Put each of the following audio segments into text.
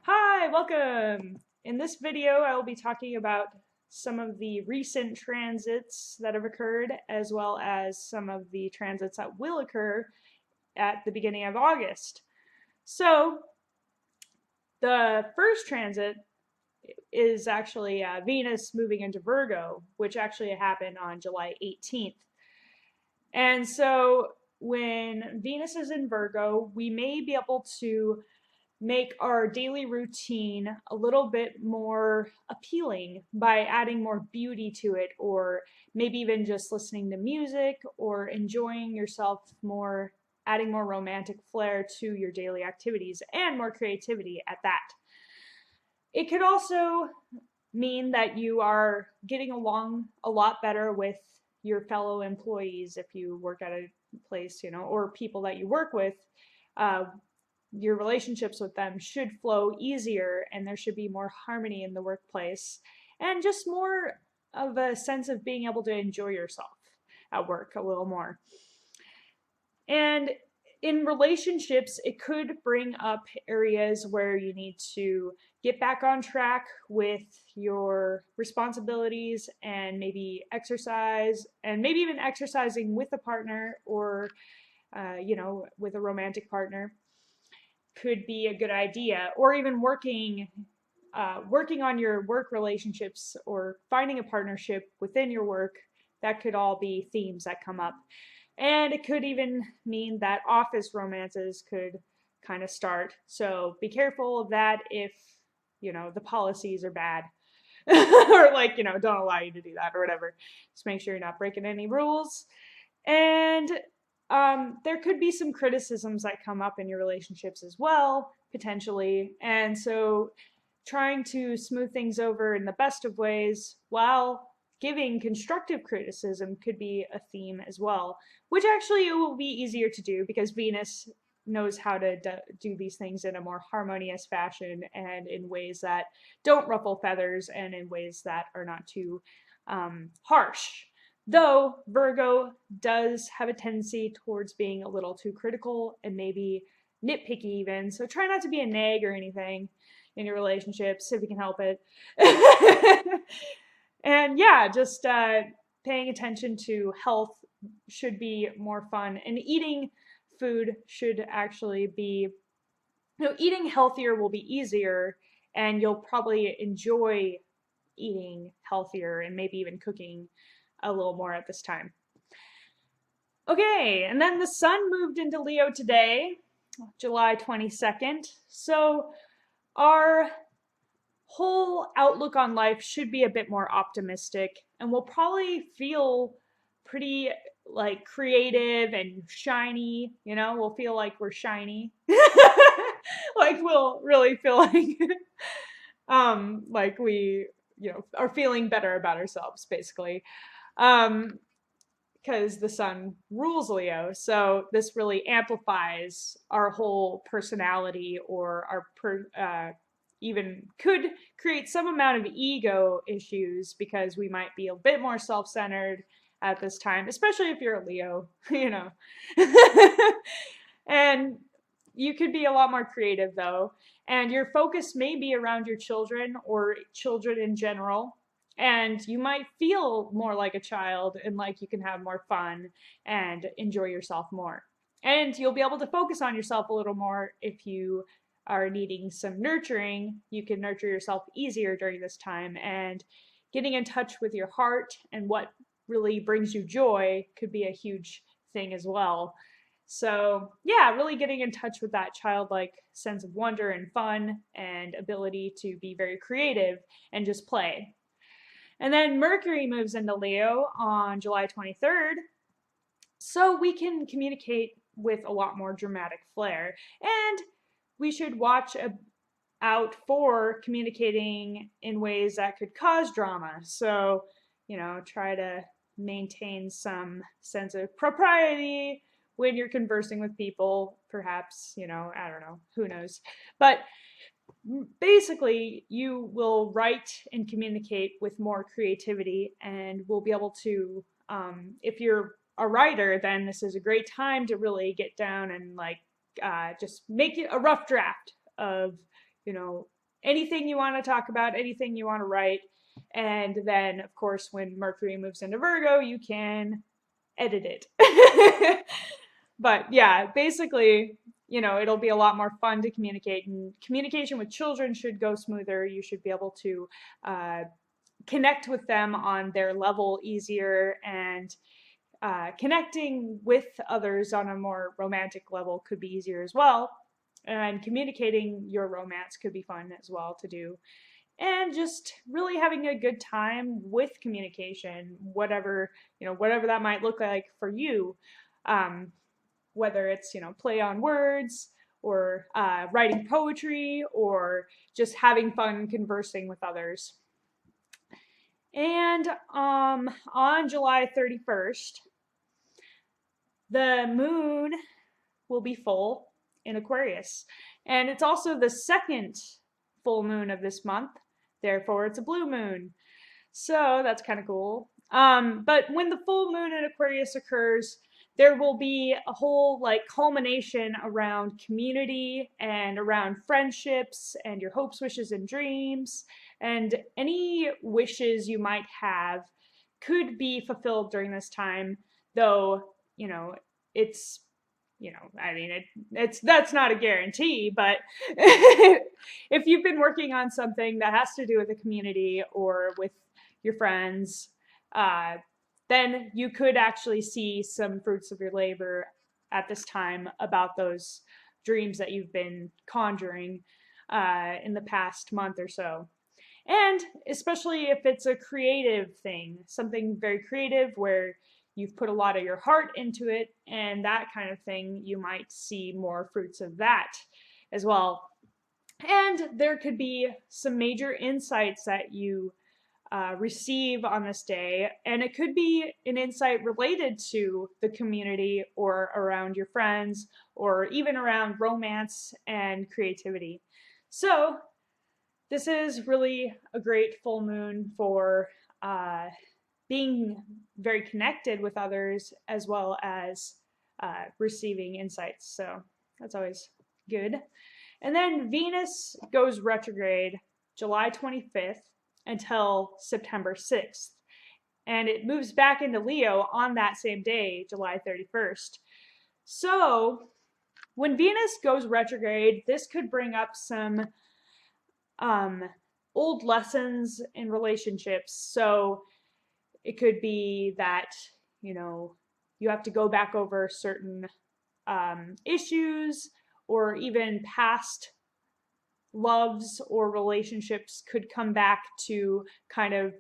Hi, welcome! In this video, I will be talking about some of the recent transits that have occurred, as well as some of the transits that will occur at the beginning of August. So, the first transit is actually Venus moving into Virgo, which actually happened on July 18th. And so, when Venus is in Virgo, we may be able to make our daily routine a little bit more appealing by adding more beauty to it, or maybe even just listening to music or enjoying yourself more, adding more romantic flair to your daily activities and more creativity at that. It could also mean that you are getting along a lot better with your fellow employees if you work at a place, or people that you work with. Your relationships with them should flow easier, and there should be more harmony in the workplace and just more of a sense of being able to enjoy yourself at work a little more. And in relationships, it could bring up areas where you need to get back on track with your responsibilities and maybe exercise, and maybe even exercising with a partner or, with a romantic partner could be a good idea, or even working on your work relationships or finding a partnership within your work. That could all be themes that come up. And it could even mean that office romances could kind of start. So be careful of that if, the policies are bad or don't allow you to do that or whatever. Just make sure you're not breaking any rules. And there could be some criticisms that come up in your relationships as well, potentially. And so trying to smooth things over in the best of ways while giving constructive criticism could be a theme as well, which actually it will be easier to do because Venus knows how to do these things in a more harmonious fashion and in ways that don't ruffle feathers and in ways that are not too harsh. Though Virgo does have a tendency towards being a little too critical and maybe nitpicky even, so try not to be a nag or anything in your relationships if you can help it. And yeah, just paying attention to health should be more fun, and eating food should actually be, eating healthier will be easier, and you'll probably enjoy eating healthier and maybe even cooking a little more at this time. Okay, and then the sun moved into Leo today, July 22nd. So our whole outlook on life should be a bit more optimistic, and we'll probably feel pretty like creative and shiny, we'll feel like we're shiny. Like we'll really feel like we, are feeling better about ourselves basically. Because the sun rules Leo, so this really amplifies our whole personality, or even could create some amount of ego issues because we might be a bit more self-centered at this time, especially if you're a Leo, And you could be a lot more creative though, and your focus may be around your children or children in general, and you might feel more like a child and like you can have more fun and enjoy yourself more. And you'll be able to focus on yourself a little more if you are needing some nurturing. You can nurture yourself easier during this time, and getting in touch with your heart and what really brings you joy could be a huge thing as well. So yeah, really getting in touch with that childlike sense of wonder and fun and ability to be very creative and just play. And then Mercury moves into Leo on July 23rd, so we can communicate with a lot more dramatic flair. And we should watch out for communicating in ways that could cause drama. So, try to maintain some sense of propriety when you're conversing with people, perhaps, I don't know, who knows. But basically, you will write and communicate with more creativity, and will be able to, if you're a writer, then this is a great time to really get down and just make it a rough draft of anything you want to talk about, anything you want to write. And then, of course, when Mercury moves into Virgo, you can edit it. But yeah, basically, you know, it'll be a lot more fun to communicate, and communication with children should go smoother. You should be able to connect with them on their level easier, and connecting with others on a more romantic level could be easier as well. And communicating your romance could be fun as well to do. And just really having a good time with communication, whatever, you know, whatever that might look like for you. Whether it's, you know, play on words, or writing poetry, or just having fun conversing with others. And on July 31st, the moon will be full in Aquarius. And it's also the second full moon of this month. Therefore, it's a blue moon. So that's kind of cool. But when the full moon in Aquarius occurs, there will be a whole like culmination around community and around friendships and your hopes, wishes, and dreams. And any wishes you might have could be fulfilled during this time, though, you know, it's, you know, I mean, that's not a guarantee, but if you've been working on something that has to do with the community or with your friends, then you could actually see some fruits of your labor at this time about those dreams that you've been conjuring in the past month or so. And especially if it's a creative thing, something very creative where you've put a lot of your heart into it and that kind of thing, you might see more fruits of that as well. And there could be some major insights that you receive on this day, and it could be an insight related to the community or around your friends or even around romance and creativity. So this is really a great full moon for being very connected with others as well as receiving insights. So that's always good. And then Venus goes retrograde July 25th until September 6th. And it moves back into Leo on that same day, July 31st. So when Venus goes retrograde, this could bring up some old lessons in relationships. So it could be that, you know, you have to go back over certain issues, or even past loves or relationships could come back to kind of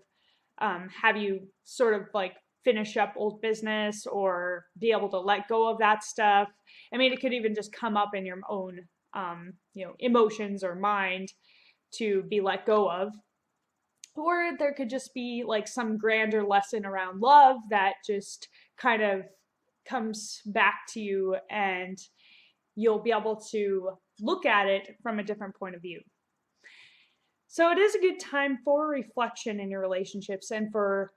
have you sort of like finish up old business or be able to let go of that stuff. I mean, it could even just come up in your own, you know, emotions or mind to be let go of. Or there could just be like some grander lesson around love that just kind of comes back to you, and you'll be able to look at it from a different point of view. So it is a good time for reflection in your relationships and for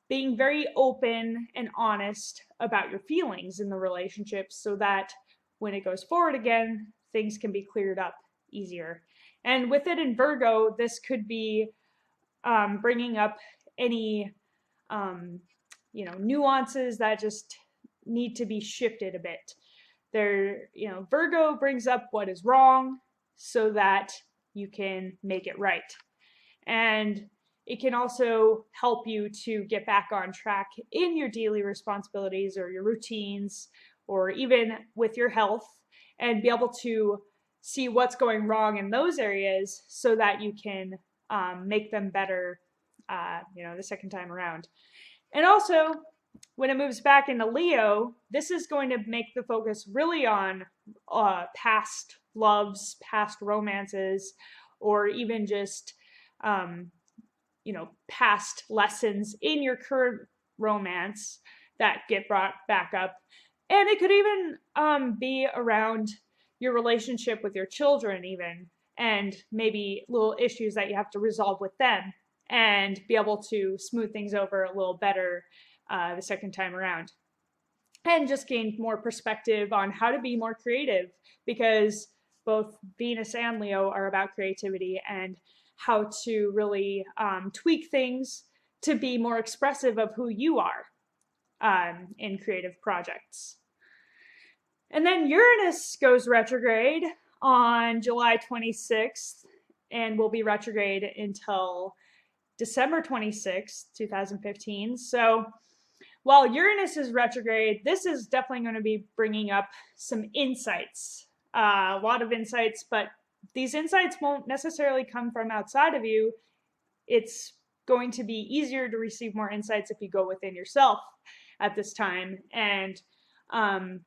being very open and honest about your feelings in the relationships, so that when it goes forward again, things can be cleared up easier. And with it in Virgo, this could be bringing up any you know, nuances that just need to be shifted a bit. There, you know, Virgo brings up what is wrong so that you can make it right. And it can also help you to get back on track in your daily responsibilities or your routines, or even with your health, and be able to see what's going wrong in those areas so that you can make them better, you know, the second time around. And also, when it moves back into Leo, this is going to make the focus really on past loves, past romances, or even just, you know, past lessons in your current romance that get brought back up. And it could even be around your relationship with your children even, and maybe little issues that you have to resolve with them, and be able to smooth things over a little better the second time around. And just gain more perspective on how to be more creative, because both Venus and Leo are about creativity and how to really tweak things to be more expressive of who you are in creative projects. And then Uranus goes retrograde on July 26th and will be retrograde until December 26th, 2015. So while Uranus is retrograde, this is definitely going to be bringing up some insights, a lot of insights, but these insights won't necessarily come from outside of you. It's going to be easier to receive more insights if you go within yourself at this time and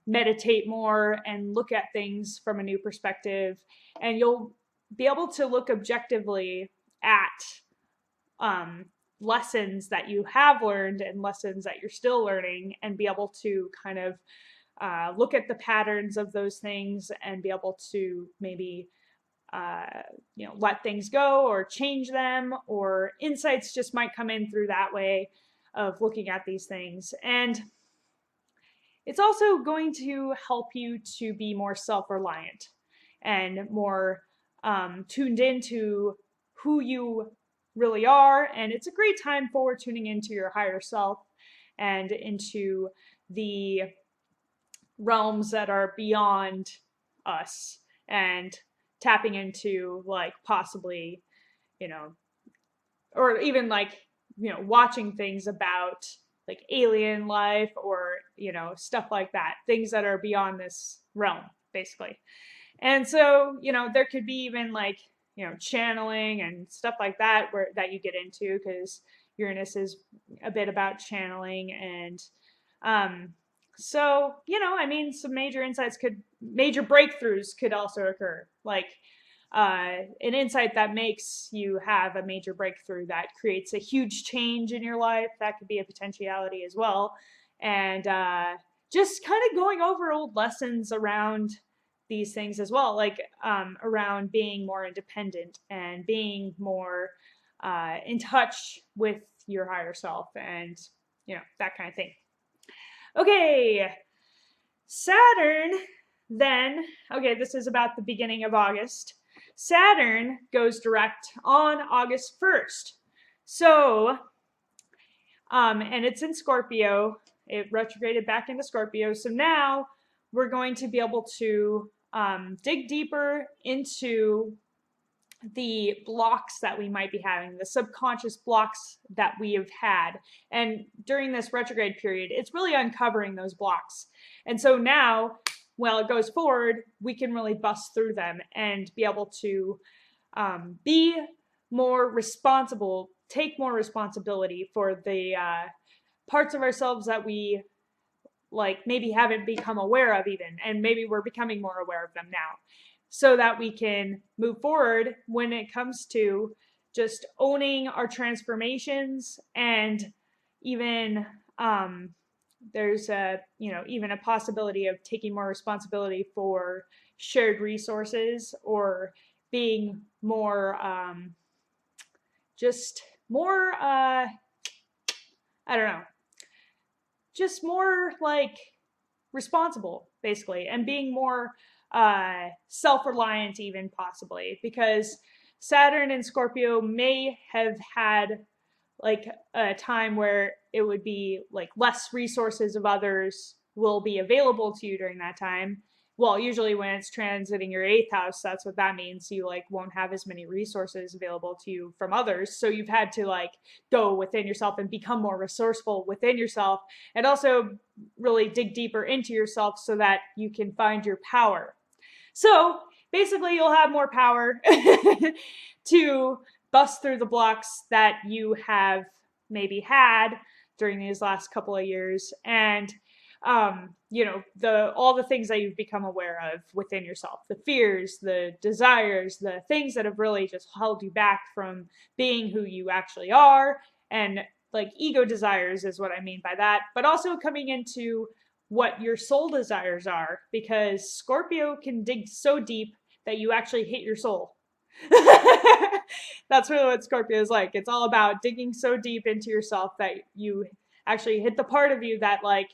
meditate more and look at things from a new perspective. And you'll be able to look objectively at lessons that you have learned and lessons that you're still learning, and be able to kind of look at the patterns of those things and be able to maybe let things go or change them, or insights just might come in through that way of looking at these things. And it's also going to help you to be more self-reliant and more tuned into who you really are. And it's a great time for tuning into your higher self and into the realms that are beyond us, and tapping into like possibly, or even like, watching things about like alien life or, stuff like that, things that are beyond this realm, basically. And so, there could be even like, channeling and stuff like that that you get into, because Uranus is a bit about channeling. And so, some major breakthroughs could also occur, like an insight that makes you have a major breakthrough that creates a huge change in your life. That could be a potentiality as well. And just kind of going over old lessons around these things as well, like around being more independent and being more in touch with your higher self, and that kind of thing. Okay, Saturn then, this is about the beginning of August. Saturn goes direct on August 1st. So, and it's in Scorpio. It retrograded back into Scorpio. So now we're going to be able to dig deeper into the blocks that we might be having, the subconscious blocks that we have had. And during this retrograde period, it's really uncovering those blocks. And so now, while it goes forward, we can really bust through them and be able to be more responsible, take more responsibility for the parts of ourselves that we like maybe haven't become aware of even, and maybe we're becoming more aware of them now, so that we can move forward when it comes to just owning our transformations. And even there's even a possibility of taking more responsibility for shared resources, or being more just more just more like responsible, basically, and being more self-reliant even, possibly, because Saturn in Scorpio may have had like a time where it would be like less resources of others will be available to you during that time. Well, usually when it's transiting your 8th house, that's what that means. You like won't have as many resources available to you from others. So you've had to like go within yourself and become more resourceful within yourself, and also really dig deeper into yourself so that you can find your power. So basically you'll have more power to bust through the blocks that you have maybe had during these last couple of years, and all the things that you've become aware of within yourself, the fears, the desires, the things that have really just held you back from being who you actually are. And like ego desires is what I mean by that, but also coming into what your soul desires are, because Scorpio can dig so deep that you actually hit your soul. That's really what Scorpio is like. It's all about digging so deep into yourself that you actually hit the part of you that like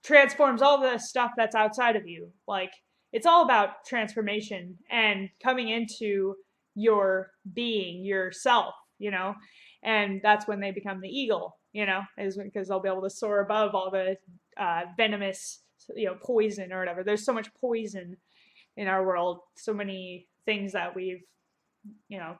transforms all the stuff that's outside of you. Like it's all about transformation and coming into your being, yourself, and that's when they become the eagle, is because they'll be able to soar above all the venomous, poison or whatever. There's so much poison in our world, so many things that we've, you know,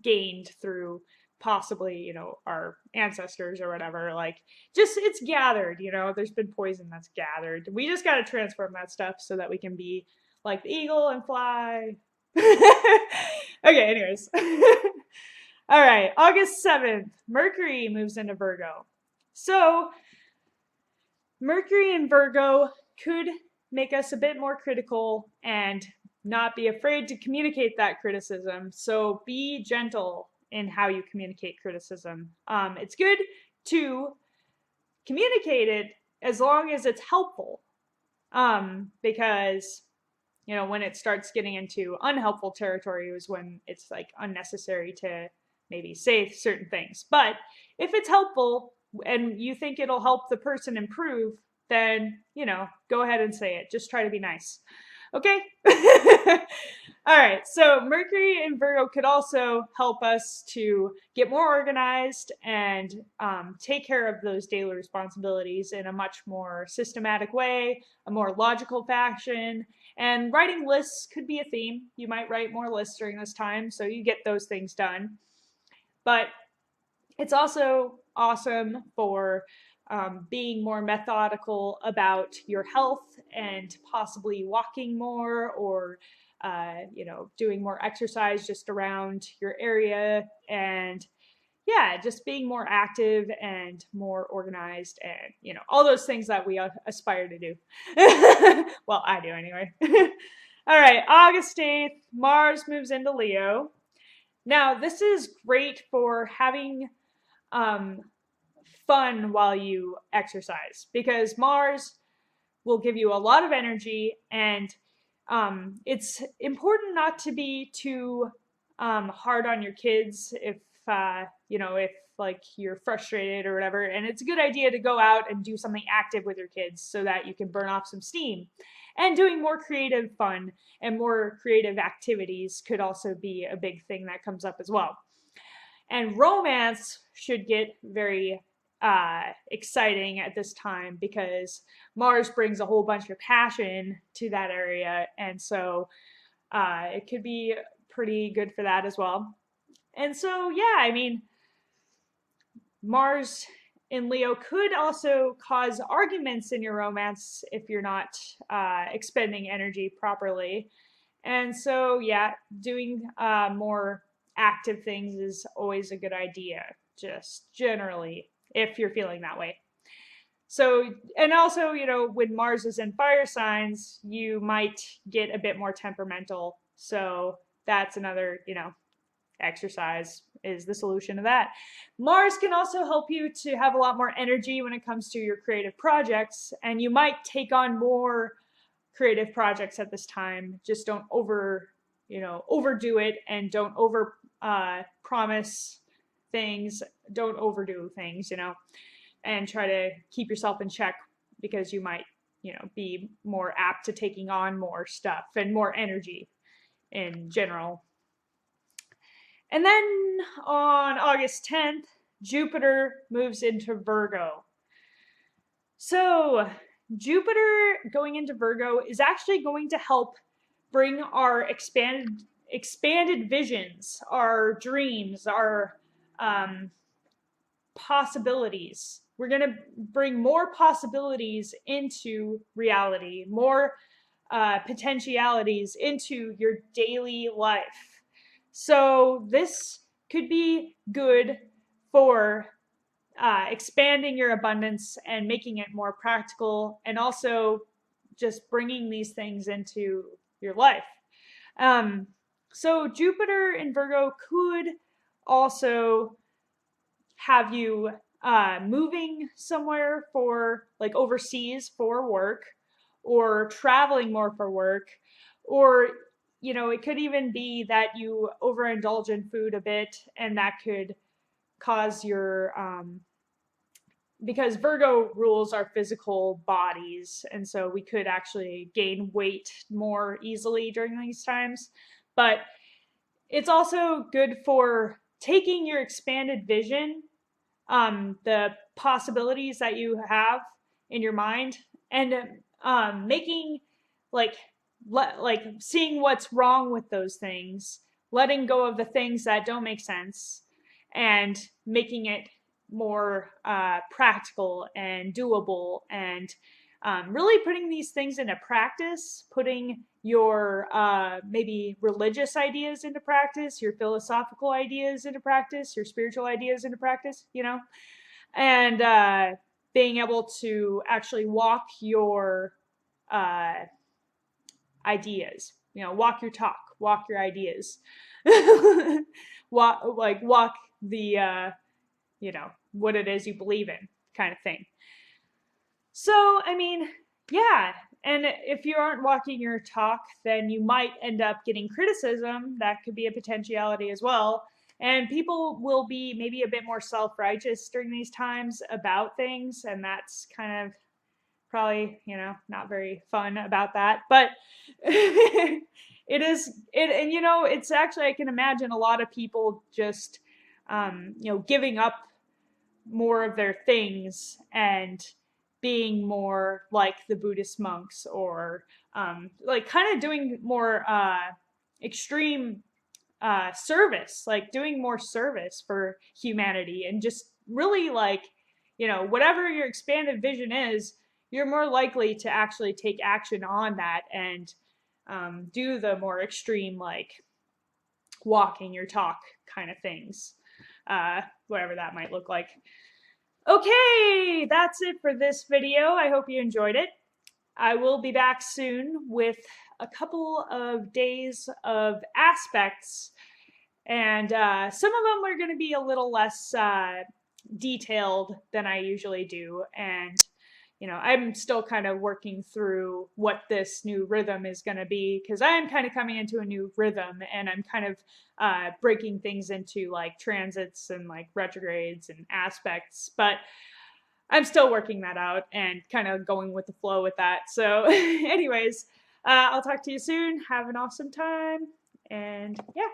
gained through possibly, our ancestors or whatever. Like, just it's gathered, there's been poison that's gathered. We just got to transform that stuff so that we can be like the eagle and fly. Okay, anyways. All right, August 7th, Mercury moves into Virgo. So, Mercury in Virgo could make us a bit more critical and not be afraid to communicate that criticism. So be gentle in how you communicate criticism. It's good to communicate it as long as it's helpful, because when it starts getting into unhelpful territory is when it's like unnecessary to maybe say certain things. But if it's helpful and you think it'll help the person improve, then go ahead and say it. Just try to be nice. Okay? All right, so Mercury in Virgo could also help us to get more organized and take care of those daily responsibilities in a much more systematic way, a more logical fashion. And writing lists could be a theme. You might write more lists during this time, so you get those things done. But it's also awesome for being more methodical about your health and possibly walking more or doing more exercise just around your area, and just being more active and more organized, and all those things that we aspire to do. Well, I do anyway. All right, August 8th, Mars moves into Leo. Now, this is great for having fun while you exercise, because Mars will give you a lot of energy, and it's important not to be too hard on your kids if like you're frustrated or whatever. And it's a good idea to go out and do something active with your kids so that you can burn off some steam. And doing more creative fun and more creative activities could also be a big thing that comes up as well. And romance should get very exciting at this time, because Mars brings a whole bunch of passion to that area, and so it could be pretty good for that as well. And so Mars in Leo could also cause arguments in your romance if you're not expending energy properly. And so doing more active things is always a good idea, just generally, if you're feeling that way. So, and also, when Mars is in fire signs, you might get a bit more temperamental. So that's another, exercise is the solution to that. Mars can also help you to have a lot more energy when it comes to your creative projects, and you might take on more creative projects at this time. Just don't overdo it, and don't over promise things. Don't overdo things, and try to keep yourself in check, because you might, be more apt to taking on more stuff and more energy in general. And then on August 10th, Jupiter moves into Virgo. So Jupiter going into Virgo is actually going to help bring our expanded visions, our dreams, our possibilities. We're going to bring more possibilities into reality, more potentialities into your daily life. So this could be good for expanding your abundance and making it more practical, and also just bringing these things into your life. So Jupiter in Virgo could also have you moving somewhere for, like, overseas for work, or traveling more for work, or it could even be that you overindulge in food a bit, and that could cause your because Virgo rules our physical bodies, and so we could actually gain weight more easily during these times. But it's also good for taking your expanded vision, the possibilities that you have in your mind, and making like like seeing what's wrong with those things, letting go of the things that don't make sense, and making it more practical and doable, and really putting these things into practice, putting your maybe religious ideas into practice, your philosophical ideas into practice, your spiritual ideas into practice, you know, and being able to actually walk your uh, ideas, you know, walk your talk, walk your ideas, walk the you know, what it is you believe in, kind of thing. So, I mean, yeah. And if you aren't walking your talk, then you might end up getting criticism. That could be a potentiality as well. And people will be maybe a bit more self righteous during these times about things. And that's kind of probably, you know, not very fun about that. But and you know, it's actually, I can imagine a lot of people just, you know, giving up more of their things and being more like the Buddhist monks, or like kind of doing more extreme service, like doing more service for humanity, and just really like, you know, whatever your expanded vision is, you're more likely to actually take action on that and do the more extreme, like walking your talk kind of things, whatever that might look like. Okay, that's it for this video. I hope you enjoyed it. I will be back soon with a couple of days of aspects, and some of them are going to be a little less detailed than I usually do. And, you know, I'm still kind of working through what this new rhythm is going to be, because I am kind of coming into a new rhythm, and I'm kind of breaking things into like transits and like retrogrades and aspects. But I'm still working that out and kind of going with the flow with that. So, anyways, I'll talk to you soon. Have an awesome time. And yeah.